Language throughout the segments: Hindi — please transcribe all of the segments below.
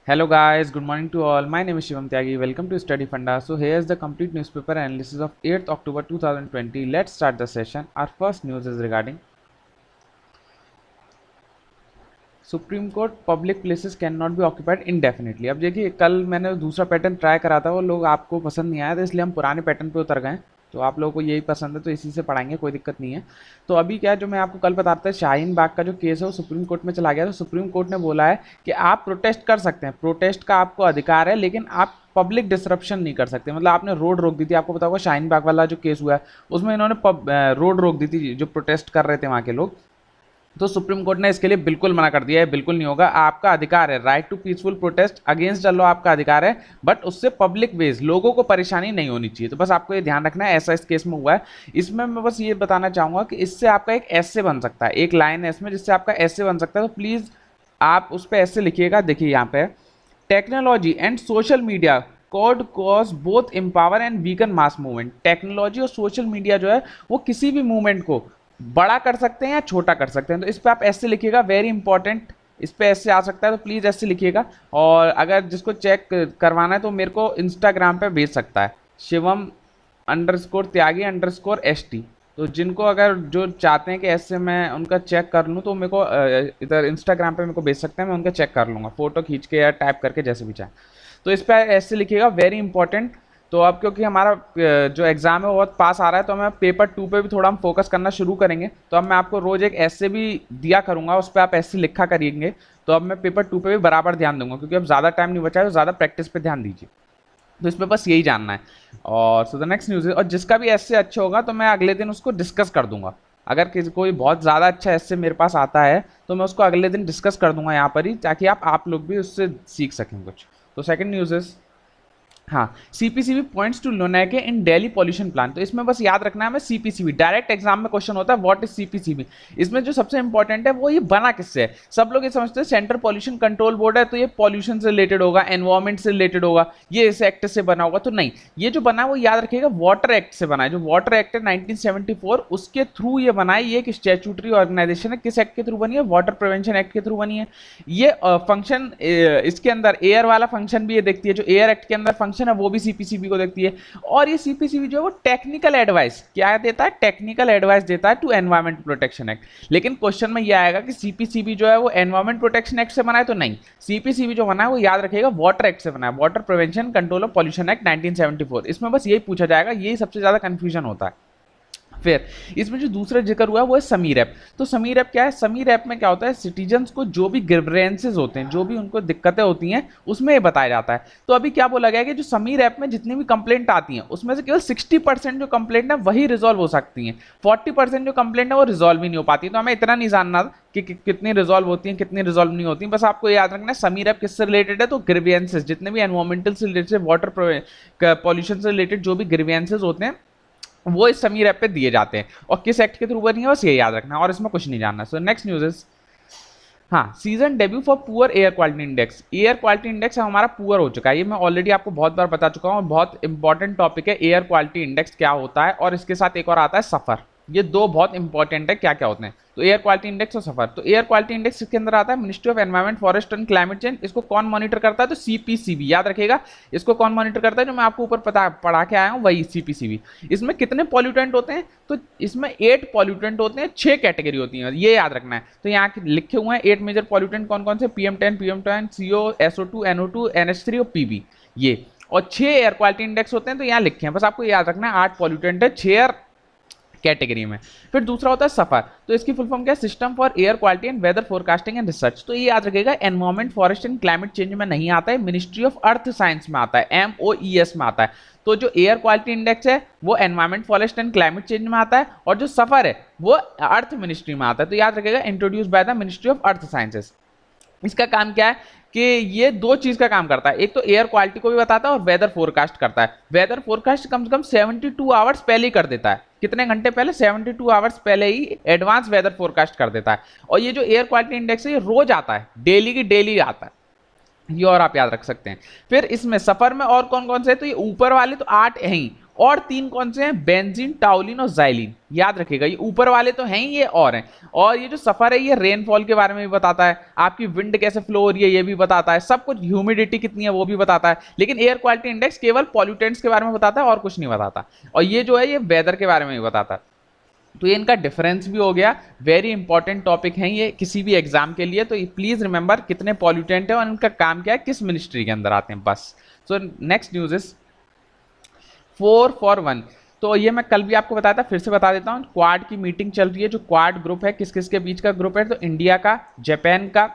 Hello guys, good morning to all. My name is Shivam Tyagi. Welcome to Study Funda. So here's the complete newspaper analysis of 8th October 2020. Let's start the session. Our first news is regarding supreme court public places can not be occupied indefinitely. अब देखिए, कल मैंने दूसरा पैटर्न ट्राई करा था, वो लोग आपको पसंद नहीं आया था, इसलिए हम पुराने पैटर्न पे उतर गए। तो आप लोगों को यही पसंद है तो इसी से पढ़ाएंगे, कोई दिक्कत नहीं है। तो अभी क्या है, जो मैं आपको कल बताता था, शाहीन बाग का जो केस है वो सुप्रीम कोर्ट में चला गया। तो सुप्रीम कोर्ट ने बोला है कि आप प्रोटेस्ट कर सकते हैं, प्रोटेस्ट का आपको अधिकार है, लेकिन आप पब्लिक डिसरप्शन नहीं कर सकते। मतलब आपने रोड रोक दी थी, आपको पता होगा शाहीन बाग वाला जो केस हुआ है उसमें इन्होंने रोड रोक दी थी, जो प्रोटेस्ट कर रहे थे वहाँ के लोग। तो सुप्रीम कोर्ट ने इसके लिए बिल्कुल मना कर दिया है, बिल्कुल नहीं होगा, आपका अधिकार है, right to peaceful protest against the law आपका अधिकार है, बट उससे पब्लिक वेज लोगों को परेशानी नहीं होनी चाहिए। तो बस आपको ये ध्यान रखना है, ऐसा इस केस में हुआ है। इसमें मैं बस ये बताना चाहूंगा कि इससे आपका एक ऐसे बन सकता है, एक लाइन है इसमें जिससे आपका ऐसे बन सकता है। तो प्लीज आप उस पर ऐसे लिखिएगा। देखिए यहाँ पे, technology and social media code cause both empower and weaken mass movement. Technology और सोशल मीडिया जो है वो किसी भी मूवमेंट को बड़ा कर सकते हैं या छोटा कर सकते हैं। तो इस पे आप ऐसे लिखिएगा, वेरी इंपॉर्टेंट, इस पे ऐसे आ सकता है, तो प्लीज़ ऐसे लिखिएगा। और अगर जिसको चेक करवाना है तो मेरे को इंस्टाग्राम पे भेज सकता है, शिवम_त्यागी_ST। तो जिनको अगर जो चाहते हैं कि ऐसे मैं उनका चेक कर लूँ तो मेरे को इधर इंस्टाग्राम पे मेरे को भेज सकते हैं, मैं उनका चेक कर लूँगा, फोटो खींच के या टाइप करके, जैसे भी चाहे। तो इस पर ऐसे लिखिएगा, वेरी इंपॉर्टेंट। तो अब क्योंकि हमारा जो एग्जाम है वो बहुत पास आ रहा है, तो मैं पेपर 2 पे भी थोड़ा हम फोकस करना शुरू करेंगे। तो अब मैं आपको रोज एक ऐसे भी दिया करूंगा, उस पर आप ऐसे लिखा करेंगे। तो अब मैं पेपर 2 पे भी बराबर ध्यान दूंगा, क्योंकि अब ज़्यादा टाइम नहीं बचा है, तो ज़्यादा प्रैक्टिस पे ध्यान दीजिए। तो इसमें बस यही जानना है। और सो द नेक्स्ट न्यूज़, और जिसका भी ऐसे अच्छा होगा तो मैं अगले दिन उसको डिस्कस कर दूंगा। अगर किसी कोई बहुत ज़्यादा अच्छा ऐसे मेरे पास आता है तो मैं उसको अगले दिन डिस्कस कर दूंगा यहाँ पर ही, ताकि आप लोग भी उससे सीख सकें कुछ। तो सेकंड न्यूज़ इज, हाँ, सीपीसीबी पॉइंट्स टू लोनाके इन दिल्ली पॉल्यूशन प्लान। तो इसमें बस याद रखना है हमें, सीपीसीबी डायरेक्ट एग्जाम में क्वेश्चन होता है, व्हाट इज सीपीसीबी। इसमें जो सबसे इंपॉर्टेंट है वो ये बना किससे है। सब लोग ये समझते हैं सेंट्रल पॉल्यूशन कंट्रोल बोर्ड है, तो ये पॉल्यूशन से रिलेटेड होगा, एनवायरमेंट से रिलेटेड होगा, ये इस एक्ट से बना होगा। तो नहीं, ये जो बना है वो याद रखिएगा वाटर एक्ट से बना है। जो वाटर एक्ट है 1974, उसके थ्रू ये बना है। ये एक स्टैट्यूटरी ऑर्गेनाइजेशन है, किस एक्ट के थ्रू बनी है, वाटर प्रिवेंशन एक्ट के थ्रू बनी है। ये फंक्शन इसके अंदर एयर वाला फंक्शन भी ये देखती है, जो एयर एक्ट के अंदर फंक्शन है वो भी सीपीसीबी को देखती है। और ये सीपीसीबी जो है वो टेक्निकल एडवाइस क्या देता है, टेक्निकल एडवाइस देता है टू एनवायरमेंट प्रोटेक्शन एक्ट। लेकिन क्वेश्चन में यह आएगा कि सीपीसीबी जो है वो एनवायरमेंट प्रोटेक्शन एक्ट से बना है, तो नहीं, सीपीसीबी जो बना है वो याद रखिएगा वाटर एक्ट से बना है, water prevention control of pollution act 1974। इसमें बस यही पूछा जाएगा, यही सबसे ज्यादा कंफ्यूजन होता है। फिर इसमें जो दूसरा जिक्र हुआ वो है समीर ऐप। तो समीर ऐप क्या है, समीर ऐप में क्या होता है, सिटीजन्स को जो भी ग्रीवेंसेस होते हैं, जो भी उनको दिक्कतें होती हैं, उसमें ये बताया जाता है। तो अभी क्या बोला गया है कि जो समीर ऐप में जितनी भी कंप्लेंट आती हैं उसमें से केवल 60% जो कंप्लेंट है वही रिजॉल्व हो सकती हैं, 40% जो कंप्लेंट है वो रिजॉल्व ही नहीं हो पाती। तो हमें इतना नहीं जानना कि कितनी रिजॉल्व होती हैं, कितनी रिजॉल्व नहीं होती, बस आपको याद रखना है समीर ऐप किससे रिलेटेड है, तो ग्रीवेंसेस, जितने भी एनवायरमेंटल से रिलेटेड, वाटर पॉल्यूशन से रिलेटेड जो भी ग्रीवेंसेस होते हैं वो इस समीर ऐप पे दिए जाते हैं। और किस एक्ट के थ्रू बनी है बस ये याद रखना है, और इसमें कुछ नहीं जानना। सो नेक्स्ट न्यूज इज, हाँ, season debut for poor air quality index. Air quality index हमारा पुअर हो चुका है, ये मैं ऑलरेडी आपको बहुत बार बता चुका हूँ, बहुत इंपॉर्टेंट टॉपिक है एयर क्वालिटी इंडेक्स क्या होता है। और इसके साथ एक और आता है सफर, ये दो बहुत इंपॉर्टेंट है क्या क्या होते हैं। तो एयर क्वालिटी इंडेक्स और सफर। तो एयर क्वालिटी इंडेक्स इसके अंदर आता है ministry of environment, forest and climate change. इसको कौन मॉनिटर करता है, तो सीपीसीबी, याद रखिएगा इसको कौन मॉनिटर करता है, जो मैं आपको ऊपर पढ़ा के आया हूँ वही सीपीसीबी। इसमें कितने पॉल्यूटेंट होते हैं, तो इसमें 8 पॉल्यूटेंट होते हैं, 6 कैटेगरी होती हैं, ये याद रखना है। तो यहाँ लिखे हुए हैं 8 मेजर पॉल्यूटेंट कौन कौन से, PM10, PM10, CO, SO2, NO2, NH3 और PB, ये। और 6 एयर क्वालिटी इंडेक्स होते हैं, तो यहाँ लिखे हैं, बस आपको याद रखना है 8 पॉल्यूटेंट है 6 कैटेगरी में। फिर दूसरा होता है सफर। तो इसकी फुल फॉर्म क्या है, system for air quality and weather forecasting and research. तो ये याद रखिएगा environment, forest and climate change में नहीं आता है, मिनिस्ट्री ऑफ अर्थ साइंस में आता है, MOES में आता है। तो जो एयर क्वालिटी इंडेक्स है वो environment, forest and climate change में आता है, और जो सफर है वो अर्थ मिनिस्ट्री में आता है। तो याद रखिएगा introduce by the ministry of earth sciences. इसका काम क्या है कि ये दो चीज का काम करता है, एक तो एयर क्वालिटी को भी बताता है और वेदर फोरकास्ट करता है। वेदर फोरकास्ट कम से कम 72 आवर्स पहले ही कर देता है, कितने घंटे पहले, 72 आवर्स पहले ही एडवांस वेदर फोरकास्ट कर देता है। और ये जो एयर क्वालिटी इंडेक्स है ये रोज आता है, डेली की डेली आता है, ये और आप याद रख सकते हैं। फिर इसमें सफर में और कौन कौन से है, तो ये ऊपर वाले तो 8 हैं ही, और 3 कौन से हैं, बेंजीन, टाउलिन और जाइलिन। याद रखिएगा, ये ऊपर वाले तो हैं ही, ये और हैं। और ये जो सफर है ये रेनफॉल के बारे में भी बताता है, आपकी विंड कैसे फ्लो हो रही है ये भी बताता है, सब कुछ, ह्यूमिडिटी कितनी है वो भी बताता है। लेकिन एयर क्वालिटी इंडेक्स केवल पॉल्यूटेंट्स के बारे में बताता है और कुछ नहीं बताता। और ये जो है ये वेदर के बारे में भी बताता है। तो ये इनका डिफरेंस भी हो गया। वेरी इंपॉर्टेंट टॉपिक है ये किसी भी एग्जाम के लिए। तो प्लीज रिमेंबर कितने पॉल्यूटेंट है और इनका काम क्या है, किस मिनिस्ट्री के अंदर आते हैं, बस। So next news is 4 for 1। तो ये मैं कल भी आपको बताया था, फिर से बता देता हूँ। क्वाड की मीटिंग चल रही है। जो क्वाड ग्रुप है किस किस के बीच का ग्रुप है, तो इंडिया का, जापान का,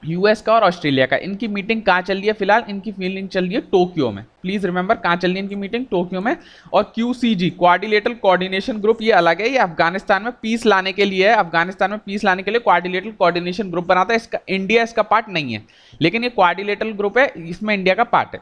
यूएस का और ऑस्ट्रेलिया का। इनकी मीटिंग कहाँ चल रही है फिलहाल, इनकी मीटिंग चल रही है टोक्यो में। प्लीज रिमेंबर कहाँ चल रही है इनकी मीटिंग, टोक्यो में। और क्यूसीजी, क्वाड्रिलेटरल कोऑर्डिनेशन ग्रुप, ये अलग है, ये अफगानिस्तान में पीस लाने के लिए है। अफगानिस्तान में पीस लाने के लिए क्वाड्रिलेटरल कोऑर्डिनेशन ग्रुप बनाता है। इसका इंडिया इसका पार्ट नहीं है, लेकिन ये क्वाड्रिलेटरल ग्रुप है, इसमें इंडिया का पार्ट है।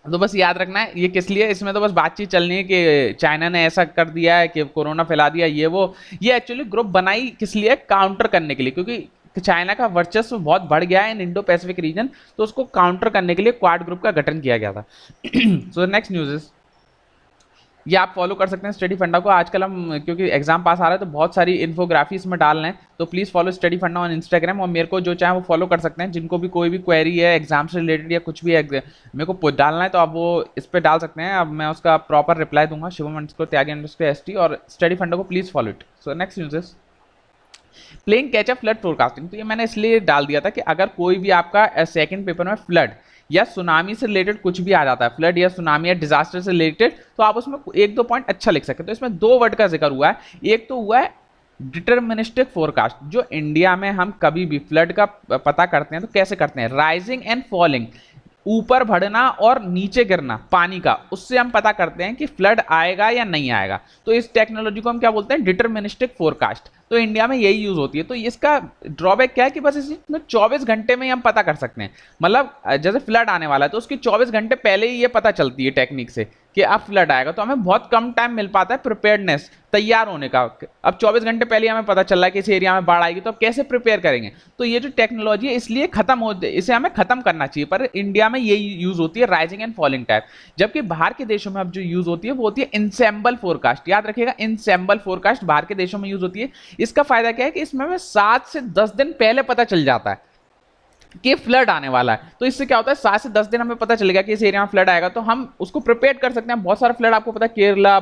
तो बस याद रखना है ये किस लिए, इसमें तो बस बातचीत चलनी है कि चाइना ने ऐसा कर दिया है कि कोरोना फैला दिया ये वो। ये एक्चुअली ग्रुप बनाई किस लिए, काउंटर करने के लिए, क्योंकि चाइना का वर्चस्व बहुत बढ़ गया है इन इंडो पैसिफिक रीजन। तो उसको काउंटर करने के लिए क्वाड ग्रुप का गठन किया गया था। सो नेक्स्ट न्यूज इज, ये आप फॉलो कर सकते हैं स्टडी फंडा को। आजकल हम, क्योंकि एग्जाम पास आ रहा है तो बहुत सारी इन्फोग्राफी इसमें डाल रहे हैं। तो प्लीज़ फॉलो स्टडी फंडा ऑन इंस्टाग्राम। और मेरे को जो चाहे वो फॉलो कर सकते हैं, जिनको भी कोई भी क्वेरी है एग्जाम से रिलेटेड या कुछ भी मेरे को डालना है तो आप वो इस पर डाल सकते हैं। अब मैं उसका प्रॉपर रिप्लाई दूंगा, शिवम_त्यागी_ST। और स्टडी फंडा को please follow it. So next news is playing catch up flood forecasting. तो ये मैंने इसलिए डाल दिया था कि अगर कोई भी आपका सेकंड पेपर में फ्लड या सुनामी से रिलेटेड कुछ भी आ जाता है, फ्लड या सुनामी या डिजास्टर से रिलेटेड, तो आप उसमें 1-2 पॉइंट अच्छा लिख सकते हैं। तो इसमें 2 वर्ड का जिक्र हुआ है। एक तो हुआ है डिटर्मिनिस्टिक फोरकास्ट। जो इंडिया में हम कभी भी फ्लड का पता करते हैं तो कैसे करते हैं, राइजिंग एंड फॉलिंग, ऊपर बढ़ना और नीचे गिरना पानी का, उससे हम पता करते हैं कि फ्लड आएगा या नहीं आएगा। तो इस टेक्नोलॉजी को हम क्या बोलते हैं, डिटर्मिनिस्टिक फोरकास्ट। तो इंडिया में यही यूज होती है। तो इसका ड्रॉबैक क्या है कि बस इसमें 24 घंटे में ही हम पता कर सकते हैं। मतलब जैसे फ्लड आने वाला है तो उसके 24 घंटे पहले ही ये पता चलती है टेक्निक से कि अब फ्लड आएगा। तो हमें बहुत कम टाइम मिल पाता है प्रिपेयर्डनेस, तैयार होने का। अब 24 घंटे पहले हमें पता चल रहा है कि इस एरिया में बाढ़ आएगी, तो अब कैसे प्रिपेयर करेंगे। तो ये जो टेक्नोलॉजी है इसलिए खत्म हो, इसे हमें खत्म करना चाहिए। पर इंडिया में यही यूज होती है, राइजिंग एंड फॉलिंग टाइप। जबकि बाहर के देशों में अब जो यूज होती है वो होती है इंसेम्बल फोरकास्ट। याद रखिएगा, इंसेम्बल फोरकास्ट बाहर के देशों में यूज होती है। इसका फायदा क्या है कि इसमें हमें 7 से 10 दिन पहले पता चल जाता है कि फ्लड आने वाला है। तो इससे क्या होता है, 7 से 10 दिन हमें पता चलेगा कि इस एरिया में फ्लड आएगा, तो हम उसको प्रिपेयर कर सकते हैं। बहुत सारा फ्लड आपको पता है केरला,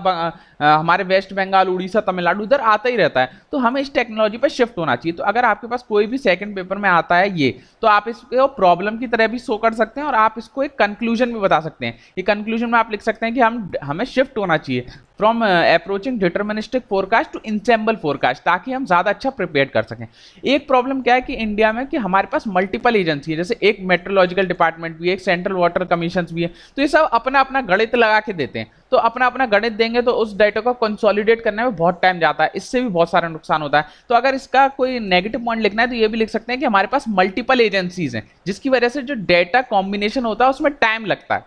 हमारे वेस्ट बंगाल, उड़ीसा, तमिलनाडु, इधर आता ही रहता है। तो हमें इस टेक्नोलॉजी पर शिफ्ट होना चाहिए। तो अगर आपके पास कोई भी सेकंड पेपर में आता है ये, तो आप इसको प्रॉब्लम की तरह भी शो कर सकते हैं और आप इसको एक कंक्लूजन भी बता सकते हैं। ये कंक्लूजन में आप लिख सकते हैं कि हमें शिफ्ट होना चाहिए from approaching deterministic forecast to ensemble forecast, ताकि हम ज्यादा अच्छा प्रिपेयर कर सकें। एक प्रॉब्लम क्या है कि इंडिया में कि हमारे पास मल्टीपल एजेंसी है, जैसे एक मेट्रोलॉजिकल डिपार्टमेंट भी है, एक सेंट्रल वाटर कमीशन भी है। तो ये सब अपना अपना गणित लगा के देते हैं। तो अपना अपना गणित देंगे तो उस डाटा को कंसोलिडेट करने में बहुत टाइम जाता है, इससे भी बहुत सारा नुकसान होता है। तो अगर इसका कोई नेगेटिव पॉइंट लिखना है तो ये भी लिख सकते हैं कि हमारे पास मल्टीपल एजेंसीज हैं, जिसकी वजह से जो डेटा कॉम्बिनेशन होता है उसमें टाइम लगता है।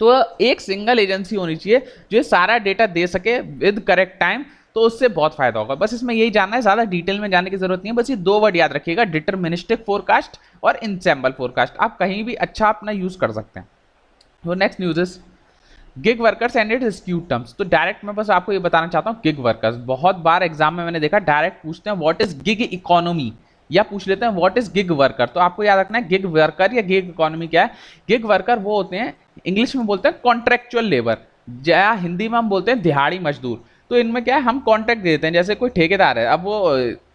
तो एक सिंगल एजेंसी होनी चाहिए जो ये सारा डेटा दे सके विद करेक्ट टाइम, तो उससे बहुत फायदा होगा। बस इसमें यही जानना है, ज्यादा डिटेल में जाने की जरूरत नहीं है। बस ये 2 वर्ड याद रखिएगा, डिटर्मिनिस्टिक फोरकास्ट और इंसेम्बल फोरकास्ट। आप कहीं भी अच्छा अपना यूज कर सकते हैं। तो next news is gig workers and it dispute terms. तो डायरेक्ट मैं बस आपको ये बताना चाहता हूँ, गिग वर्कर्स बहुत बार एग्जाम में मैंने देखा डायरेक्ट पूछते हैं व्हाट इज गिग इकोनॉमी, या पूछ लेते हैं व्हाट इज गिग वर्कर। तो आपको याद रखना है गिग वर्कर या गिग इकोनॉमी क्या है। गिग वर्कर वो होते हैं, इंग्लिश में बोलते हैं कॉन्ट्रेक्चुअल लेबर, या हिंदी में हम बोलते हैं दिहाड़ी मजदूर। तो इनमें क्या है, हम कॉन्ट्रैक्ट देते हैं। जैसे कोई ठेकेदार है, अब वो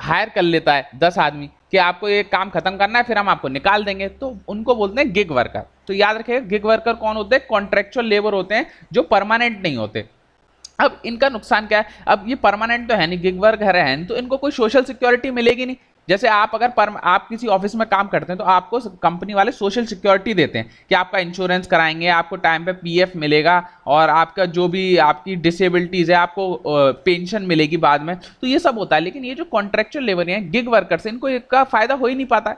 हायर कर लेता है 10 आदमी कि आपको ये काम खत्म करना है, फिर हम आपको निकाल देंगे, तो उनको बोलते हैं गिग वर्कर। तो याद रखिएगा, गिग वर्कर कौन होते हैं, कॉन्ट्रेक्चुअल लेबर होते हैं जो परमानेंट नहीं होते। अब इनका नुकसान क्या है, अब ये परमानेंट तो है नहीं, गिग वर्कर है, तो इनको कोई सोशल सिक्योरिटी मिलेगी नहीं। जैसे आप अगर आप किसी ऑफिस में काम करते हैं तो आपको कंपनी वाले सोशल सिक्योरिटी देते हैं कि आपका इंश्योरेंस कराएंगे, आपको टाइम पे पीएफ मिलेगा, और आपका जो भी आपकी डिसेबिलिटीज है आपको पेंशन मिलेगी बाद में। तो ये सब होता है। लेकिन ये जो कॉन्ट्रेक्चुअल लेबर हैं, गिग वर्कर्स, इनको इसका फायदा हो ही नहीं पाता है।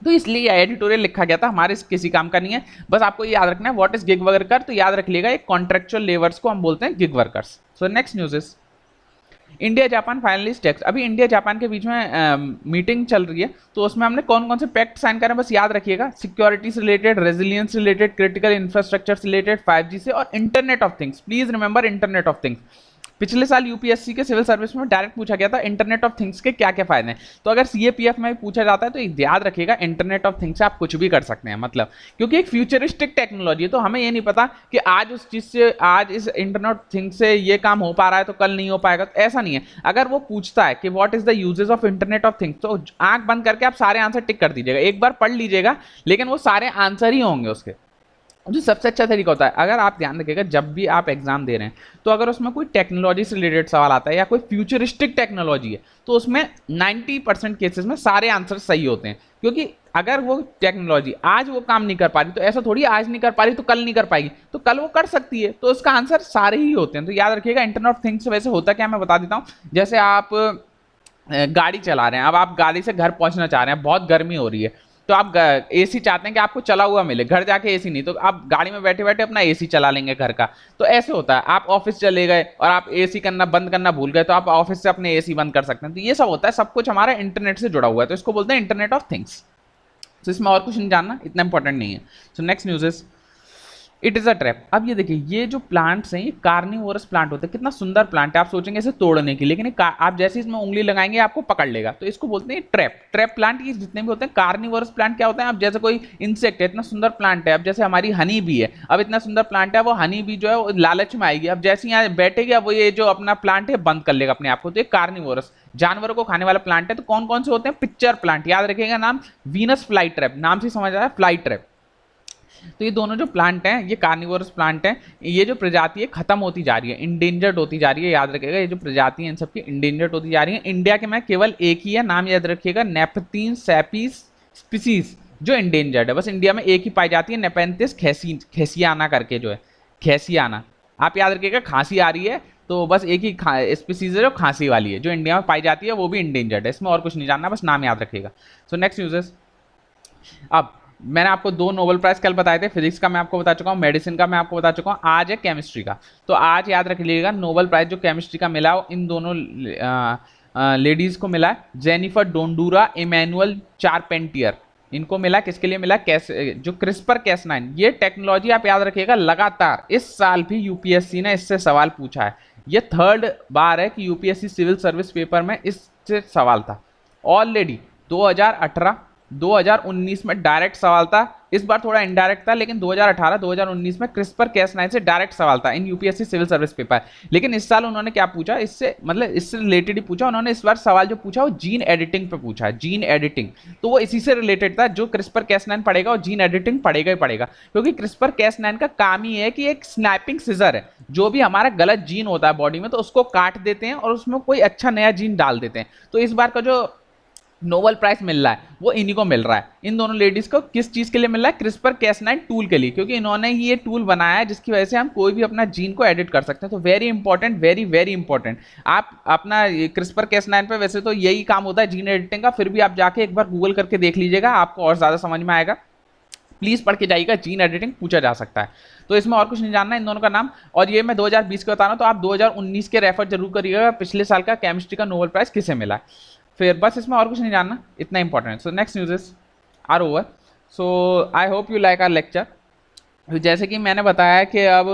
तो इसलिए ये एडिटोरियल लिखा गया था, हमारे किसी काम का नहीं है। बस आपको ये याद रखना है व्हाट इज गिग वर्कर। तो याद रख लीजिएगा, ये कॉन्ट्रेक्चुअल लेबर्स को हम बोलते हैं gig workers. So next news is India Japan finalist text, अभी इंडिया जापान के बीच में मीटिंग चल रही है, तो उसमें हमने कौन कौन से पैक्ट साइन करे बस याद रखिएगा। सिक्योरिटी से related, resilience related, critical infrastructure से रिलेटेड, 5G से, और internet of things. Please remember internet of things. पिछले साल यूपीएससी के सिविल सर्विस में डायरेक्ट पूछा गया था इंटरनेट ऑफ थिंग्स के क्या क्या फायदे हैं। तो अगर सीएपीएफ में भी पूछा जाता है तो याद रखिएगा इंटरनेट ऑफ थिंग्स से आप कुछ भी कर सकते हैं, मतलब क्योंकि एक फ्यूचरिस्टिक टेक्नोलॉजी है, तो हमें ये नहीं पता कि आज उस चीज से, आज इस इंटरनेट ऑफ थिंग्स से ये काम हो पा रहा है तो कल नहीं हो पाएगा, तो ऐसा नहीं है। अगर वो पूछता है कि what is the uses of internet of things, तो आंख बंद करके आप सारे आंसर टिक कर दीजिएगा, एक बार पढ़ लीजिएगा, लेकिन वो सारे आंसर ही होंगे उसके। जो सबसे अच्छा तरीका होता है, अगर आप ध्यान रखिएगा जब भी आप एग्जाम दे रहे हैं, तो अगर उसमें कोई टेक्नोलॉजी से रिलेटेड सवाल आता है या कोई फ्यूचरिस्टिक टेक्नोलॉजी है, तो उसमें 90% केसेस में सारे आंसर सही होते हैं। क्योंकि अगर वो टेक्नोलॉजी आज वो काम नहीं कर पा रही, तो ऐसा थोड़ी आज नहीं कर पा रही तो कल नहीं कर पाएगी, तो कल वो कर सकती है, तो उसका आंसर सारे ही होते हैं। तो याद रखिएगा इंटरनेट ऑफ थिंग्स वैसे होता क्या, मैं बता देता हूँ। जैसे आप गाड़ी चला रहे हैं, अब आप गाड़ी से घर पहुंचना चाह रहे हैं, बहुत गर्मी हो रही है, तो आप एसी चाहते हैं कि आपको चला हुआ मिले, घर जाके एसी नहीं, तो आप गाड़ी में बैठे बैठे अपना एसी चला लेंगे घर का। तो ऐसे होता है, आप ऑफिस चले गए और आप एसी करना बंद करना भूल गए, तो आप ऑफिस से अपने एसी बंद कर सकते हैं। तो ये सब होता है, सब कुछ हमारा इंटरनेट से जुड़ा हुआ है, तो इसको बोलते हैं इंटरनेट ऑफ थिंग्स। तो इसमें और कुछ नहीं जानना, इतना इंपॉर्टेंट नहीं है। So next news is it is a trap. अब ये देखिए, ये जो प्लांट्स हैं ये कार्निवोरस प्लांट होते हैं, कितना सुंदर प्लांट है, आप सोचेंगे इसे तोड़ने की, लेकिन आप जैसे इसमें उंगली लगाएंगे आपको पकड़ लेगा, तो इसको बोलते हैं ट्रैप। ट्रैप प्लांट ये जितने भी होते हैं कार्निवोरस प्लांट क्या होते हैं, अब जैसे कोई इंसेक्ट है, इतना सुंदर प्लांट है, अब जैसे हमारी हनी बी है, अब इतना सुंदर प्लांट है, वो हनी बी जो है वो लालच में आएगी, अब जैसे यहाँ बैठेगी, अब वो ये जो अपना प्लांट है बंद कर लेगा अपने आप को, तो ये कार्निवोरस जानवरों को खाने वाला प्लांट है। तो कौन कौन से होते हैं, पिक्चर प्लांट, याद रखिएगा नाम, वीनस फ्लाई ट्रैप, नाम से समझ आ रहा है, फ्लाई ट्रैप। तो ये दोनों जो प्लांट हैं ये कार्निवोरस प्लांट हैं, ये जो प्रजाति है खत्म होती जा रही है, इंडेंजर्ड होती जा रही है, याद रखिएगा ये जो प्रजाति है इन सबकी इंडेंजर्ड होती जा रही है। इंडिया के में केवल एक ही है, नाम याद रखिएगा, नेपथीन सैपीस स्पीसीज, जो इंडेंजर्ड है, बस इंडिया में एक ही पाई जाती है, नेपेंथिस खेसियाना करके जो है, खेसियाना। आप याद रखिएगा, खांसी आ रही है तो बस एक ही स्पीसीज है जो खांसी वाली है, जो इंडिया में पाई जाती है, वो भी इंडेंजर्ड है, इसमें और कुछ नहीं जानना, बस नाम याद रखिएगा। सो नेक्स्ट न्यूज़, अब मैंने आपको 2 नोबेल प्राइज कल बताए थे, फिजिक्स का मैं आपको बता चुका हूँ, मेडिसिन का मैं आपको बता चुका हूँ, आज है केमिस्ट्री का। तो आज याद रख लीजिएगा नोबेल प्राइज जो केमिस्ट्री का मिला हो इन दोनों लेडीज को मिला है, जेनिफर डोंडूरा, इमैनुअल चारपेंटियर, इनको मिला। किसके लिए मिला, कैसे जो क्रिस्पर कैस9, ये टेक्नोलॉजी आप याद रखिएगा, लगातार इस साल भी यूपीएससी ने इससे सवाल पूछा है। ये 3rd बार है कि यूपीएससी सिविल सर्विस पेपर में इससे सवाल था। ऑलरेडी 2018 2019 में डायरेक्ट सवाल था, इस बार थोड़ा इनडायरेक्ट था, लेकिन 2018 2019 में क्रिस्पर कैस9 से डायरेक्ट सवाल था in UPSC civil service paper. लेकिन इस साल उन्होंने क्या पूछा, इससे मतलब इससे रिलेटेड ही पूछा उन्होंने। इस बार सवाल जो पूछा वो जीन एडिटिंग पे पूछा है, जीन एडिटिंग, तो वो इसी से रिलेटेड था। जो क्रिस्पर कैस9 पढ़ेगा और जीन एडिटिंग पढ़ेगा ही पढ़ेगा, क्योंकि क्रिस्पर कैस9 का काम ही है कि एक स्नैपिंग सीजर है, जो भी हमारा गलत जीन होता है बॉडी में, तो उसको काट देते हैं और उसमें कोई अच्छा नया जीन डाल देते हैं। तो इस बार का जो नोबेल प्राइज मिल रहा है वो इन्हीं को मिल रहा है, इन दोनों लेडीज को। किस चीज के लिए मिल रहा है, क्रिस्पर कैस9 टूल के लिए, क्योंकि इन्होंने ही ये टूल बनाया है जिसकी वजह से हम कोई भी अपना जीन को एडिट कर सकते हैं। तो very important, very very important. आप अपना क्रिस्पर कैस9 पे वैसे तो यही काम होता है जीन एडिटिंग का, फिर भी आप जाके एक बार गूगल करके देख लीजिएगा, आपको और ज्यादा समझ में आएगा। प्लीज पढ़ के जाइएगा, जीन एडिटिंग पूछा जा सकता है। तो इसमें और कुछ नहीं जानना, इन दोनों का नाम। और ये मैं 2020 के बता रहा हूँ, तो आप 2019 के रेफर जरूर करिएगा, पिछले साल का केमिस्ट्री का नोबेल प्राइज किसे मिला है। फिर बस इसमें और कुछ नहीं जानना, इतना important. So next news are over. So I hope you like our lecture. जैसे कि मैंने बताया कि अब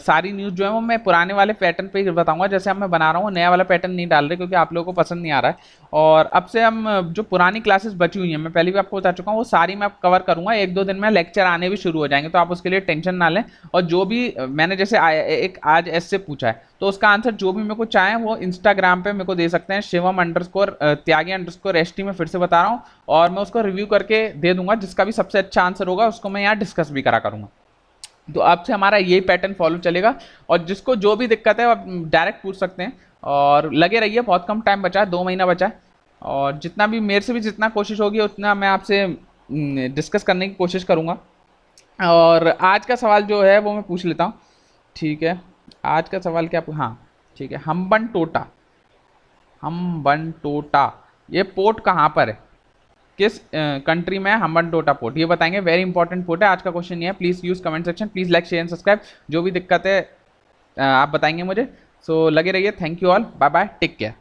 सारी न्यूज़ जो है वो मैं पुराने वाले पैटर्न पे बताऊंगा, जैसे अब मैं बना रहा हूँ, नया वाला पैटर्न नहीं डाल रहे क्योंकि आप लोगों को पसंद नहीं आ रहा है। और अब से हम जो पुरानी क्लासेस बची हुई हैं, मैं पहले भी आपको बता चुका हूँ, वो सारी मैं कवर करूँगा। 1-2 दिन में लेक्चर आने भी शुरू हो जाएंगे, तो आप उसके लिए टेंशन ना लें। और जो भी मैंने जैसे एक आज ऐसे पूछा है, तो उसका आंसर जो भी मेरे को चाहें वो इंस्टाग्राम पे मेरे को दे सकते हैं, शिवम_त्यागी_ST में फिर से बता रहा हूँ, और मैं उसको रिव्यू करके दे दूंगा। जिसका भी सबसे अच्छा आंसर होगा उसको मैं यहाँ डिस्कस भी करा करूँगा। तो अब से हमारा यही पैटर्न फॉलो चलेगा, और जिसको जो भी दिक्कत है आप डायरेक्ट पूछ सकते हैं। और लगे रहिए, बहुत कम टाइम बचा है, 2 महीना बचा है, और जितना भी मेरे से भी जितना कोशिश होगी उतना मैं आपसे डिस्कस करने की कोशिश करूँगा। और आज का सवाल जो है वो मैं पूछ लेता हूँ, ठीक है। आज का सवाल क्या, हाँ ठीक है, हम्बनटोटा ये पोर्ट कहाँ पर है, किस कंट्री में है हम्बनटोटा पोर्ट, ये बताएंगे। वेरी इंपॉर्टेंट पोर्ट है, आज का क्वेश्चन ये है। Please use comment section, please like share and subscribe. जो भी दिक्कत है आप बताएंगे मुझे। सो लगे रहिए, thank you all, bye bye, take care.